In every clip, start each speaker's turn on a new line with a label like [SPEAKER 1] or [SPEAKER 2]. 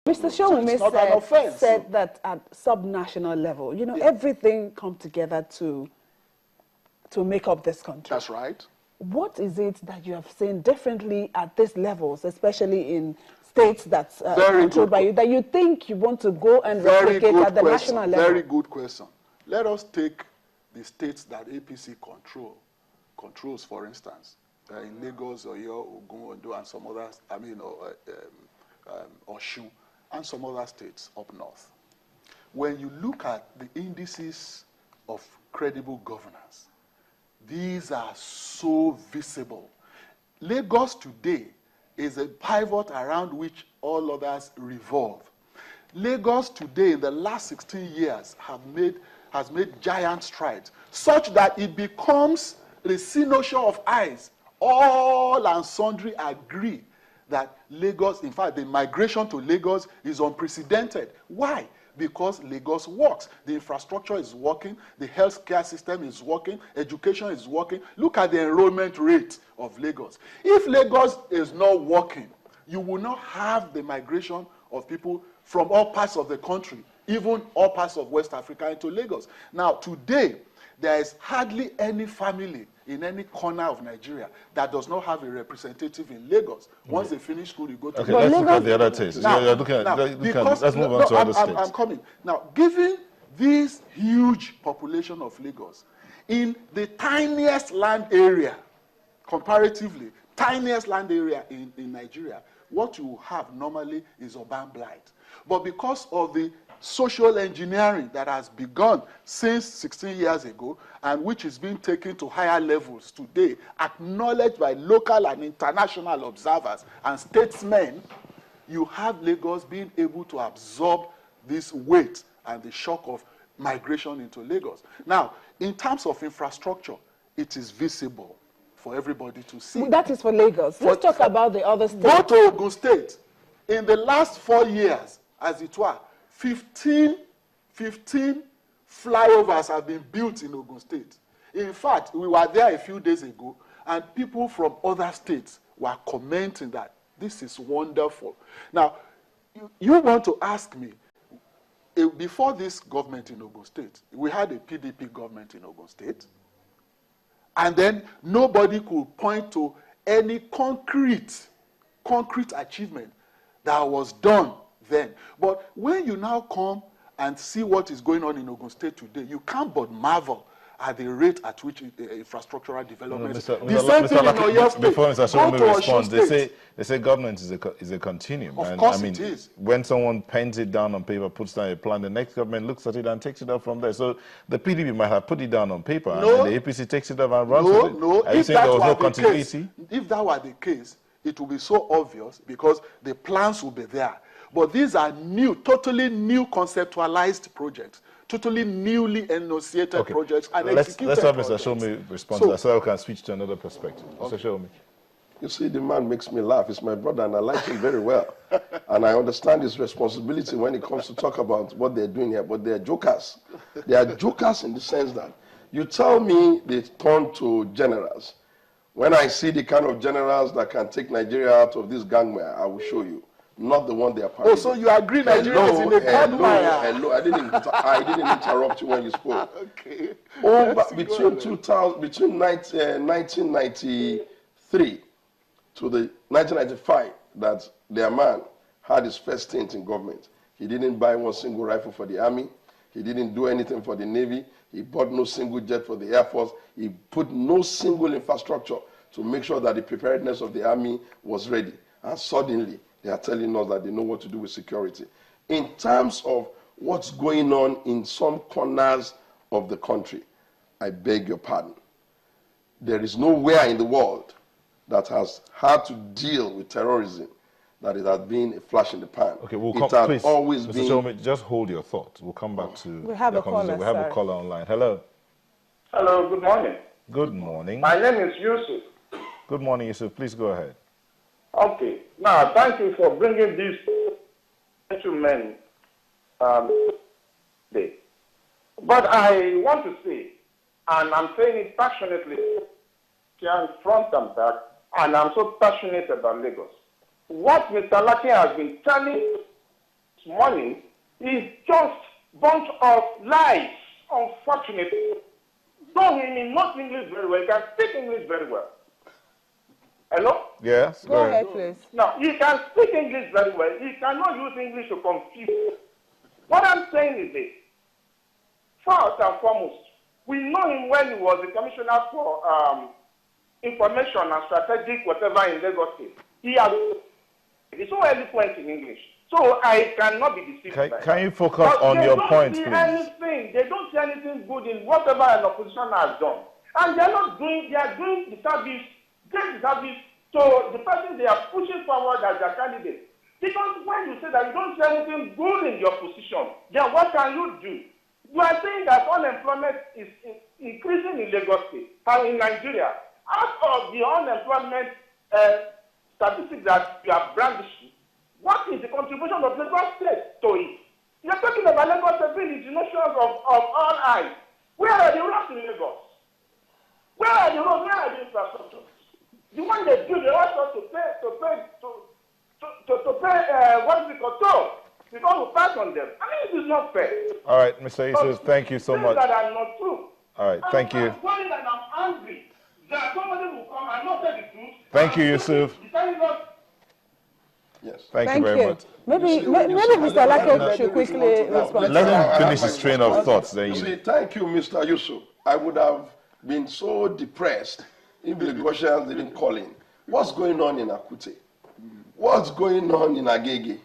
[SPEAKER 1] Mr. Showumi
[SPEAKER 2] not an offense.
[SPEAKER 1] said that at subnational level, you know, everything come together to make up this country.
[SPEAKER 2] That's right.
[SPEAKER 1] What is it that you have seen differently at these levels, especially in states that's controlled by you, that you think you want to go and replicate at the national level?
[SPEAKER 2] Very good question. Let us take the states that APC controls, for instance, in Lagos, Oyo, Ogun, Ondo, and some others, Osun, and some other states up north. When you look at the indices of credible governance, these are so visible. Lagos today is a pivot around which all others revolve. Lagos today, in the last 16 years, has made giant strides, such that it becomes the cynosure of eyes. All and sundry agree that Lagos, in fact, the migration to Lagos is unprecedented. Why? Because Lagos works. The infrastructure is working, the healthcare system is working, education is working. Look at the enrollment rate of Lagos. If Lagos is not working, you will not have the migration of people from all parts of the country, even all parts of West Africa, into Lagos. Now, today, there is hardly any family in any corner of Nigeria that does not have a representative in Lagos. Once they finish school, you go to
[SPEAKER 3] Lagos. Let's look at the other states. Let's move on to other states.
[SPEAKER 2] I'm coming. Now, given this huge population of Lagos, in the tiniest land area, comparatively, tiniest land area in Nigeria, what you have normally is urban blight. But because of the social engineering that has begun since 16 years ago and which is being taken to higher levels today, acknowledged by local and international observers and statesmen, you have Lagos being able to absorb this weight and the shock of migration into Lagos. Now, in terms of infrastructure, it is visible for everybody to see.
[SPEAKER 1] That is for Lagos. Let's talk about the other states.
[SPEAKER 2] Go to Ogun State. In the last 4 years, as it were, 15 flyovers have been built in Ogun State. In fact, we were there a few days ago, and people from other states were commenting that this is wonderful. Now, you want to ask me, before this government in Ogun State, we had a PDP government in Ogun State, and then nobody could point to any concrete achievement that was done then. But when you now come and see what is going on in Ogun State today, you can't but marvel at the rate at which infrastructural development.
[SPEAKER 3] The same thing in Oyo State. Before Mr. Showumi responds, they say government is a continuum.
[SPEAKER 2] Of course it is.
[SPEAKER 3] When someone pens it down on paper, puts down a plan, the next government looks at it and takes it up from there. So the PDP might have put it down on paper, and then the APC takes it up and runs with it.
[SPEAKER 2] No,
[SPEAKER 3] Are you saying there was no continuity?
[SPEAKER 2] If that were the case, it would be so obvious because the plans will be there. But these are new, totally new conceptualized projects, totally newly enunciated projects and executed
[SPEAKER 3] Let's have
[SPEAKER 2] projects.
[SPEAKER 3] Mr. Showumi respond so I can switch to another perspective. Mr. Showumi.
[SPEAKER 4] You see, the man makes me laugh. He's my brother, and I like him very well. And I understand his responsibility when it comes to talk about what they're doing here. But they're jokers. They are jokers in the sense that you tell me they turn to generals. When I see the kind of generals that can take Nigeria out of this gangmire, I will show you. Not the one they are parading.
[SPEAKER 2] Oh, so you agree Nigeria is in a quagmire?
[SPEAKER 4] Hello. I didn't interrupt you when you spoke.
[SPEAKER 2] Okay.
[SPEAKER 4] Between 1993 to the 1995, that their man had his first stint in government. He didn't buy one single rifle for the army. He didn't do anything for the Navy. He bought no single jet for the Air Force. He put no single infrastructure to make sure that the preparedness of the army was ready. And suddenly, they are telling us that they know what to do with security. In terms of what's going on in some corners of the country, I beg your pardon. There is nowhere in the world that has had to deal with terrorism that it has been a flash in the pan.
[SPEAKER 3] Okay, we'll
[SPEAKER 4] it
[SPEAKER 3] come,
[SPEAKER 4] has always
[SPEAKER 3] Mr.
[SPEAKER 4] been.
[SPEAKER 3] Showumi, just hold your thought. We'll come back to
[SPEAKER 1] we have a caller.
[SPEAKER 3] We have a caller online. Hello.
[SPEAKER 5] Hello, good morning.
[SPEAKER 3] Good morning.
[SPEAKER 5] My name is Yusuf.
[SPEAKER 3] Good morning, Yusuf. Please go ahead.
[SPEAKER 5] Okay. Now, thank you for bringing these gentlemen today. But I want to say, and I'm saying it passionately, front and back, and I'm so passionate about Lagos. What Mr. Laki has been telling morning is just bunch of lies, unfortunately. Though he knows English very well, he can speak English very well. Hello?
[SPEAKER 3] Yes,
[SPEAKER 1] go ahead, please.
[SPEAKER 5] Now, he can speak English very well. He cannot use English to confuse. What I'm saying is this. First and foremost, we know him when he was the commissioner for information and strategic whatever in Lagos State. He's so eloquent in English. So I cannot be deceived.
[SPEAKER 3] Can you focus on your point, please?
[SPEAKER 5] They don't see anything good in whatever an opposition has done. And they are doing the service, great service to the person they are pushing forward as their candidate. Because when you say that you don't see anything good in your position, then what can you do? You are saying that unemployment is increasing in Lagos State and in Nigeria. Out of the unemployment statistics that you are brandishing, what is the contribution of Lagos State to it? You are talking about Lagos State being the notions of all eyes. Where are the roads in Lagos? Where are the roads? Where are the infrastructures? The one they do, they want us to pay what is it called toll because we pass on them. I mean, it is not fair.
[SPEAKER 3] All right, Mr. Yusuf, thank you so much.
[SPEAKER 5] That are not true.
[SPEAKER 3] All right, thank you.
[SPEAKER 5] I'm worried and I'm angry that somebody will come and not tell the truth.
[SPEAKER 3] Thank you, Yusuf.
[SPEAKER 4] Yes.
[SPEAKER 3] Thank you very much.
[SPEAKER 1] Maybe Mr. Lake should quickly respond.
[SPEAKER 3] Let him finish his train of thoughts. Then
[SPEAKER 4] You see, thank you, Mr. Yusuf. I would have been so depressed if the Lagosians didn't call in. What's going on in Akute? What's going on in Agege?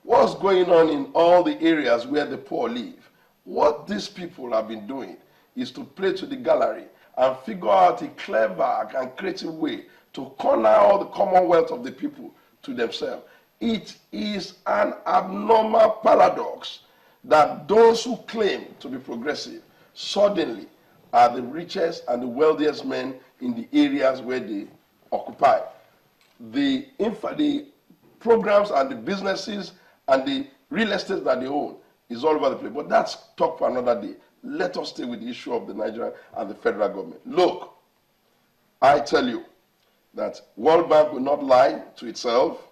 [SPEAKER 4] What's going on in all the areas where the poor live? What these people have been doing is to play to the gallery and figure out a clever and creative way to corner all the commonwealth of the people to themselves. It is an abnormal paradox that those who claim to be progressive suddenly are the richest and the wealthiest men in the areas where they occupy. The programs and the businesses and the real estate that they own is all over the place. But that's talk for another day. Let us stay with the issue of the Nigerian and the federal government. Look, I tell you that World Bank will not lie to itself.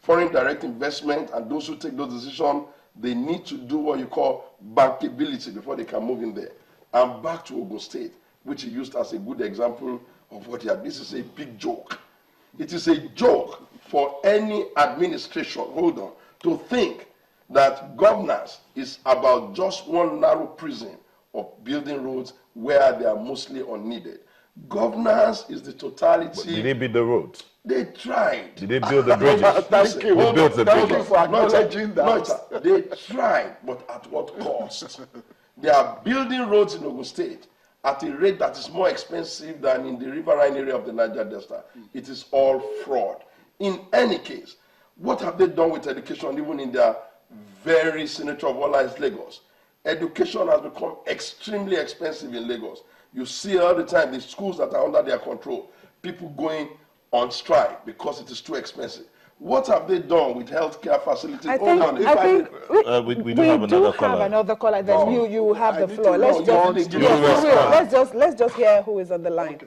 [SPEAKER 4] Foreign direct investment and those who take those decisions, they need to do what you call bankability before they can move in there. And back to Ogun State, which is used as a good example of what you have. This is a big joke. It is a joke for any administration, hold on, to think that governance is about just one narrow prison of building roads where they are mostly unneeded. Governance is the totality.
[SPEAKER 3] But did they build the roads?
[SPEAKER 4] They tried.
[SPEAKER 3] Did they build the bridges?
[SPEAKER 2] Thank you.
[SPEAKER 3] Who built the
[SPEAKER 2] Thank
[SPEAKER 3] bridges?
[SPEAKER 2] you for acknowledging that.
[SPEAKER 4] They tried, but at what cost? They are building roads in Ogun State at a rate that is more expensive than in the riverine area of the Niger Delta. It is all fraud. In any case, what have they done with education, even in their very center of all is Lagos? Education has become extremely expensive in Lagos. You see all the time the schools that are under their control, people going on strike because it is too expensive. What have they done with healthcare facilities?
[SPEAKER 1] I think
[SPEAKER 3] we do have another caller.
[SPEAKER 1] Then you have the floor. Let's just hear who is on the line.